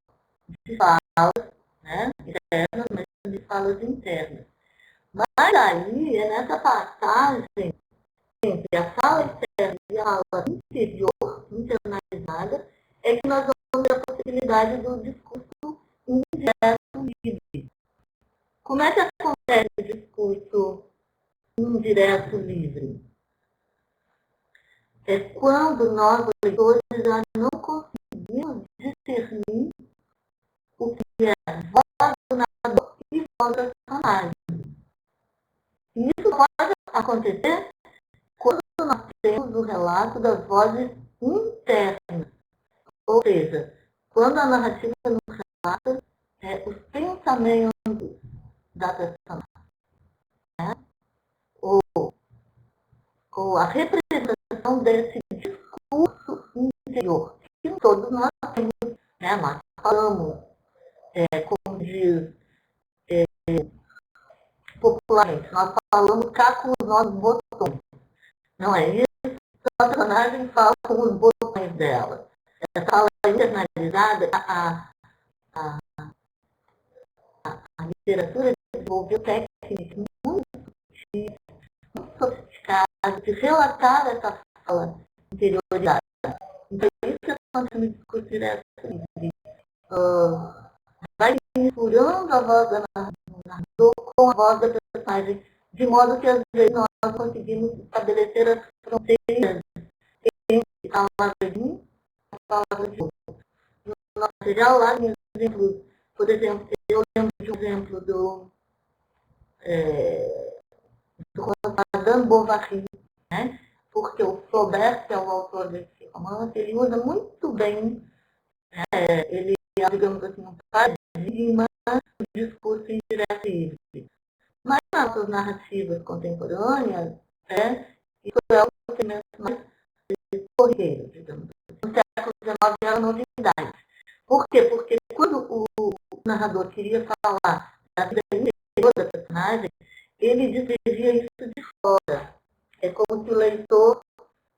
[SPEAKER 1] de falas, né, internas, mas de falas internas. Mas aí, é nessa passagem entre a fala externa e a fala interior, internalizada, é que nós vamos ter a possibilidade do discurso indireto livre. Como é que acontece o discurso indireto livre? É quando nós, leitores, já não conseguimos discernir o que é voz do narrador e voz do personagem. E isso pode acontecer quando nós temos o relato das vozes internas. Ou seja, quando a narrativa nos relata os pensamentos da personagem, né? ou a representação desse discurso interior, que todos nós temos, né? Nós falamos, como diz popularmente, nós falamos cá com os nossos botões. Não é isso? A personagem fala com os botões dela. Essa fala internalizada, a literatura desenvolveu técnicas muito sofisticadas de relatar essa fala interioridade. Então, isso que acontece no discurso direto livre. Vai misturando a voz do narrador com a voz da personagem, de modo que às vezes nós conseguimos estabelecer as fronteiras entre palavras de um e palavras de outro. No nosso material, lá em exemplos, por exemplo, eu lembro de um exemplo do Madame Bovary, né? Porque o Flaubert, que é o autor desse romance, ele usa muito bem, ele é, digamos assim, um paradigma do discurso indireto e livre. Mas nas nossas narrativas contemporâneas, isso é o conhecimento mais corriqueiro, digamos assim. No século XIX era novidade. Por quê? Porque quando o narrador queria falar da vida interior da personagem, ele descrevia isso de fora. É como se o leitor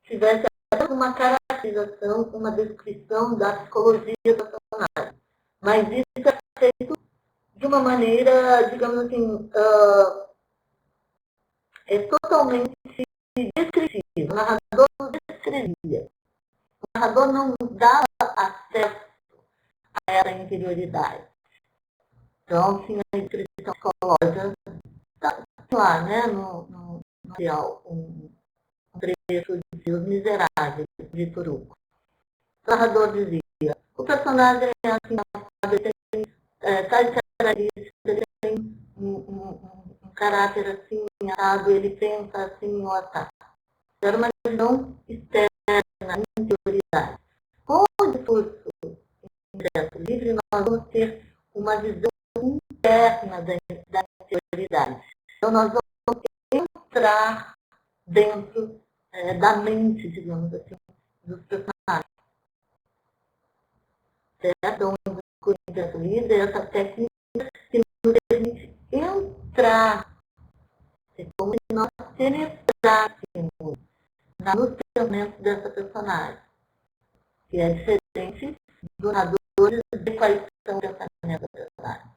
[SPEAKER 1] tivesse uma caracterização, uma descrição da psicologia do personagem. Mas isso é feito de uma maneira, digamos assim, totalmente descritiva. O narrador não descrevia. O narrador não dava acesso a essa interioridade. Então, tinha a descrição psicológica, tá lá, né, no material, um trecho de Os Miseráveis, de Victor Hugo. O narrador dizia, o personagem é assim, ele tem tais características, ele tem um caráter assim, assado, ele pensa assim, ou assado. Era uma visão externa, interioridade. Com o discurso indireto livre, nós vamos ter uma visão interna da interioridade. Então, nós vamos entrar dentro da mente, digamos assim, dos personagens. Certo? Então, o discurso livre é essa técnica que nos permite entrar, é como se nós penetrássemos nos pensamentos dessa personagem, que é diferente do narrador de quais são os pensamentos da personagem.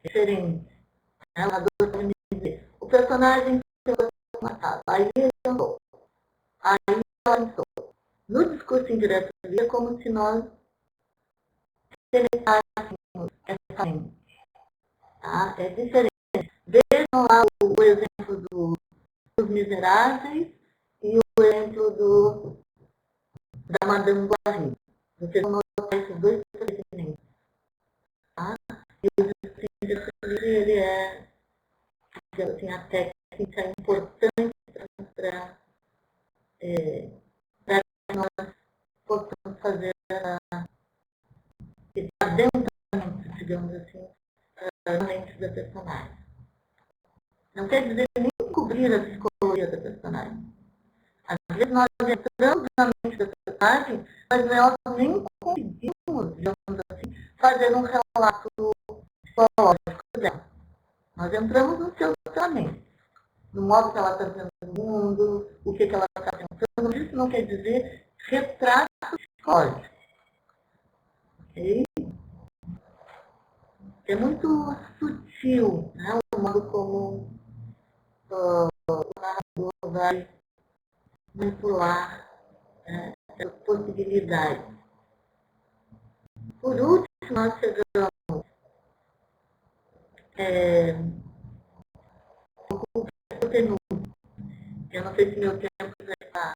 [SPEAKER 1] Diferente. Né? O narrador vai me dizer, o personagem foi matado, aí ele andou, aí ela entrou. No discurso indireto é como se nós penetrássemos essa mente. Tá? É diferente. Vejam lá o exemplo dos Miseráveis e o exemplo da Madame Bovary. Vocês vão notar esses dois procedimentos. Tá? E o discurso ele é assim, a técnica importante para nós possamos fazer esse adentramento, digamos assim, na mente da personagem. Não quer dizer nem cobrir a psicologia da personagem. Às vezes nós entramos na mente da personagem, mas nós nem conseguimos, digamos assim, fazer um relato psicológico dela. Nós entramos no seu tratamento, no modo que ela está vendo o mundo, o que ela está pensando. Isso não quer dizer retrato psicológico. Okay? É muito sutil, né, o modo como o narrador vai manipular, né, essas possibilidades. Por último, nós chegamos ao penúltimo. Eu não sei se meu tempo já está.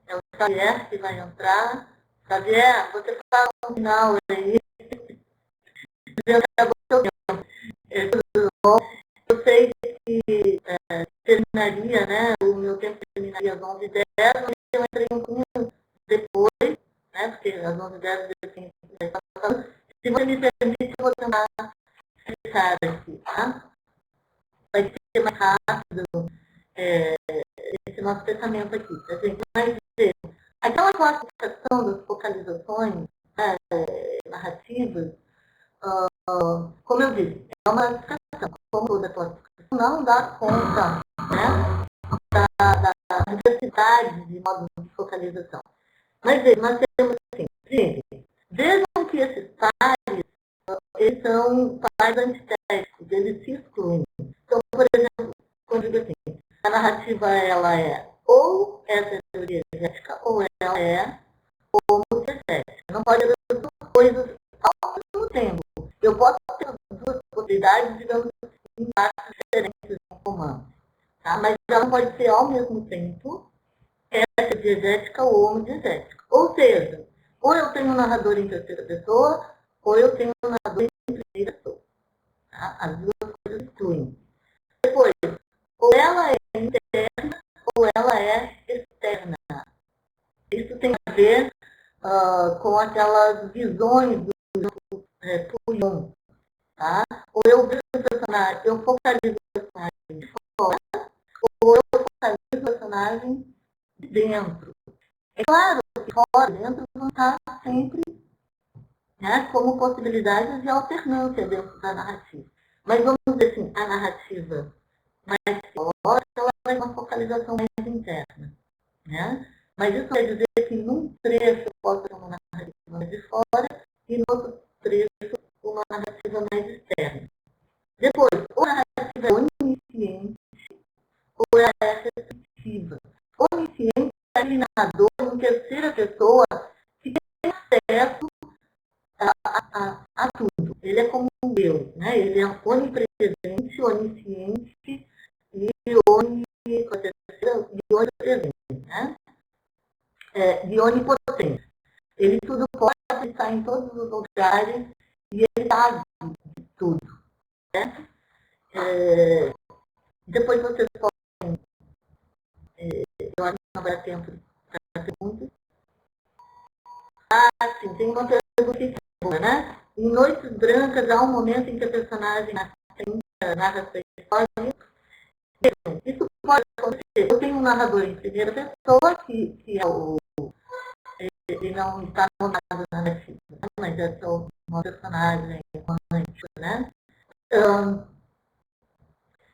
[SPEAKER 1] É o Xavier que vai entrar. Xavier, você fala no final aí. Eu acabou seu tempo. Tudo bom? Eu sei que terminaria, né? O meu tempo terminaria às 11h10, mas eu entrei um pouquinho depois, né? Porque às 11h10 eu tenho que estar falando. Se você me permite, eu vou tentar explicar aqui, tá? Vai ser mais rápido esse nosso pensamento aqui. A gente vai dizer, aquela classificação das focalizações, né, narrativas, como eu disse, é uma classificação. Como toda classificação, não dá conta, né, da diversidade de modos de focalização. Mas nós temos assim, vejam que esses pares, eles são pares antitéticos, eles se excluem. Então, por exemplo, quando eu digo assim, a narrativa ela é ou heterogética ou ela é homogénética. Não pode haver duas coisas ao mesmo tempo. Eu posso ter duas possibilidades, digamos assim, em partes diferentes em comando. Tá? Mas ela não pode ser ao mesmo tempo heterodiegética ou homodiegética. Ou seja, ou eu tenho um narrador em terceira pessoa, ou eu tenho um narrador em primeira pessoa. Tá? As duas coisas excluem. Depois, ou ela é interna, ou ela é externa. Isso tem a ver com aquelas visões do Pouillon. Tá? Ou eu vejo o personagem, eu focalizo o personagem de fora, ou eu focalizo o personagem de dentro. É claro que fora e dentro vão estar sempre, né, como possibilidades de alternância dentro da narrativa. Mas vamos dizer assim, a narrativa mais psicológica, ela vai uma focalização mais interna. Né? Mas isso quer dizer que num trecho eu posso ter uma narrativa mais de fora e no outro trecho uma narrativa mais externa. Depois, ou a narrativa é onisciente ou ela é receptiva. Onisciente é o narrador em terceira pessoa que tem acesso a tudo. Ele é como um Deus, né? Ele é onipresente, onisciente e onipresente, né? De onipotência. Ele tudo pode estar em todos os lugares e ele sabe de tudo. Né? Depois vocês podem, eu acho que não vai dar tempo para perguntas. Sim, tem uma pergunta que boa, né? Em Noites Brancas há um momento em que a personagem narra sua história. Isso pode acontecer. Eu tenho um narrador em primeira pessoa, que é ele não está montado na narrativa, né? Mas é só uma personagem romântica, né?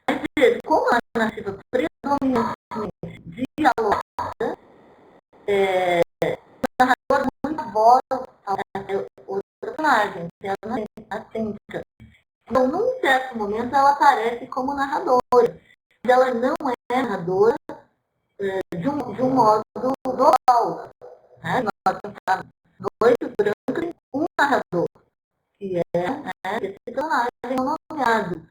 [SPEAKER 1] Mas como a narrativa predominantemente dialogada, o narrador muita voz ao personagem, internamente, atenta. Então, num certo momento, ela aparece como narradora. Ela não é narradora de um modo global. Né? Nós temos Noites Brancas, um narrador, que é, né, esse personagem não nomeado.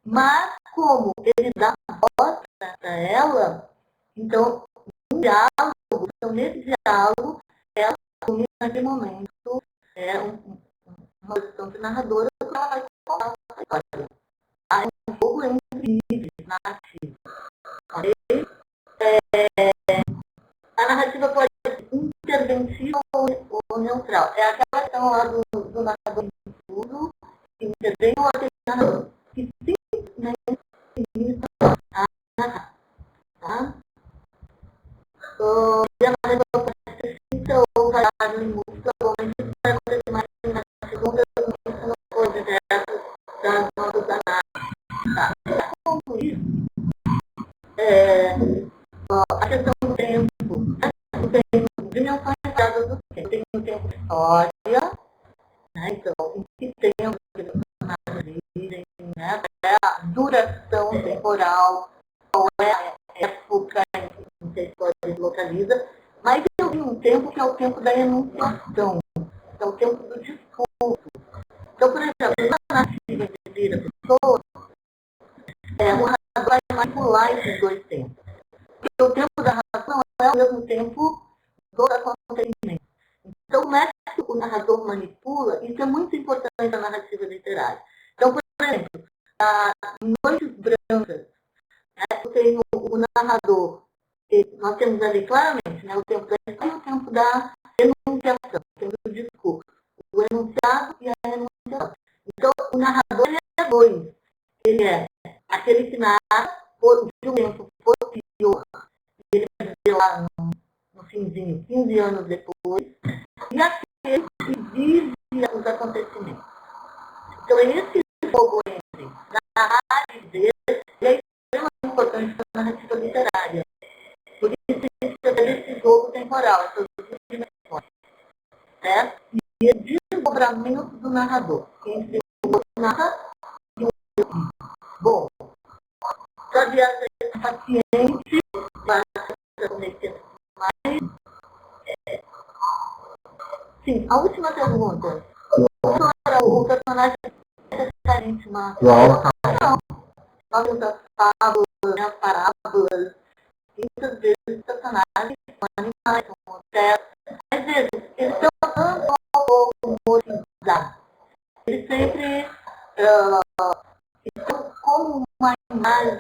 [SPEAKER 1] Mas, como ele dá voz para ela, então, um diálogo, então, nesse diálogo, ela assume naquele momento uma posição de narradora, porque ela vai contar a história. Há um jogo entre níveis narrativos. Okay? A narrativa pode ser central. É aquela questão lá do narrador de tudo, que desenha o aquele narrador, que simplesmente limita a narrar. Tá? E a maneira que eu necessita ou variável em música, ou mas isso vai acontecer mais na segunda, isso não foi direto das notas da narrativa. Tá? Com isso, a questão do tempo, né? O tempo, dimensões dadas do tempo. Tem o tempo de história, né? Então, em que tempo que os personagens vivem, né? Até a duração temporal, qual é a época em que a história se localiza, mas eu vi um tempo que é o tempo da enunciação, que é o tempo do discurso. Então, por exemplo, na narrativa de Vira Pessoa, o narrador vai manipular esses dois tempos. Porque o tempo da razão é ao mesmo tempo do acontecimento. Então, como é que o narrador manipula? Isso é muito importante na narrativa literária. Então, por exemplo, em Noites Brancas, eu tenho o narrador, nós temos ali claramente, né, o tempo da história e o tempo da enunciação, o tempo do discurso, o enunciado e a enunciação. Então, o narrador ele é dois. Ele é aquele que narra de um tempo posterior, ele vai dizer lá no finzinho, 15 anos depois, e aquele que vive os acontecimentos. Então, esse jogo entre narrar e dizer é extremamente importante para a narrativa literária. Por isso, existe esse jogo temporal, essas duas dimensões. Certo? E o desdobramento do narrador, entre o outro narra e o outro. Bom, só de ser paciente, mas sim, a última pergunta. O personagem é diferente, mas não. Nós temos fábulas, né, parábolas, muitas vezes os personagens são animais, são objetos. Às vezes, eles estão dando um pouco de eles sempre estão como uma imagem,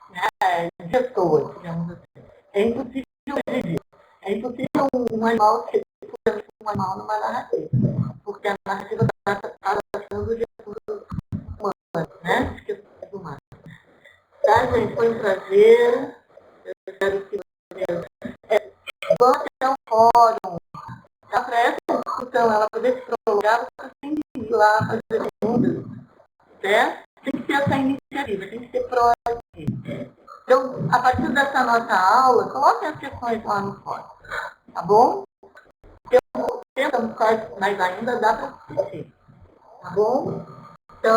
[SPEAKER 1] né, de pessoas, digamos assim. É impossível exigir. É impossível um animal ser um animal numa narrativa. Porque a narrativa está tratando de assuntos humanos, né? De questões humanas. Tá, gente? Foi um prazer. Eu espero que vocês vão até o fórum. Tá? Para essa discussão ela poder se prolongar, você tem que ir lá fazer perguntas. Né? Tem que ter essa iniciativa, tem que ser proativo. Então, a partir dessa nossa aula, coloque as questões lá no fórum. Tá bom? Tentamos quase, mas ainda dá para discutir. Tá bom?